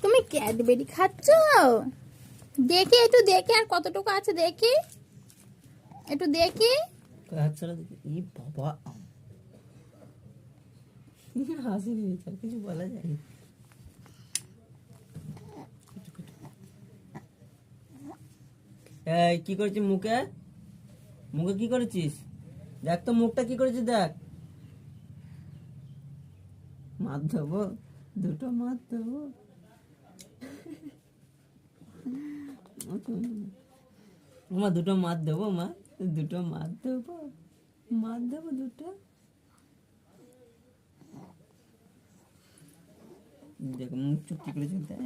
তুমি ক্যাডবেরি খাচ্ছ? দেখি একটু, দেখে আর কতটুকু আছে দেখি, একটু দেখি। বাবা হাসি নিয়েছে, কিছু বলা যায়। এই কি করেছিস মুখে? মুখে কি করেছিস? দেখ তো মুখটা কি করেছিস, দেখ। মার দেবো, দুটো মার দেবো। মা দুটো মার দেবো, মা দুটো মার দেবো, মার দেবো দুটো। দেখ মুখ চুপ কি করেছিস, দেখ।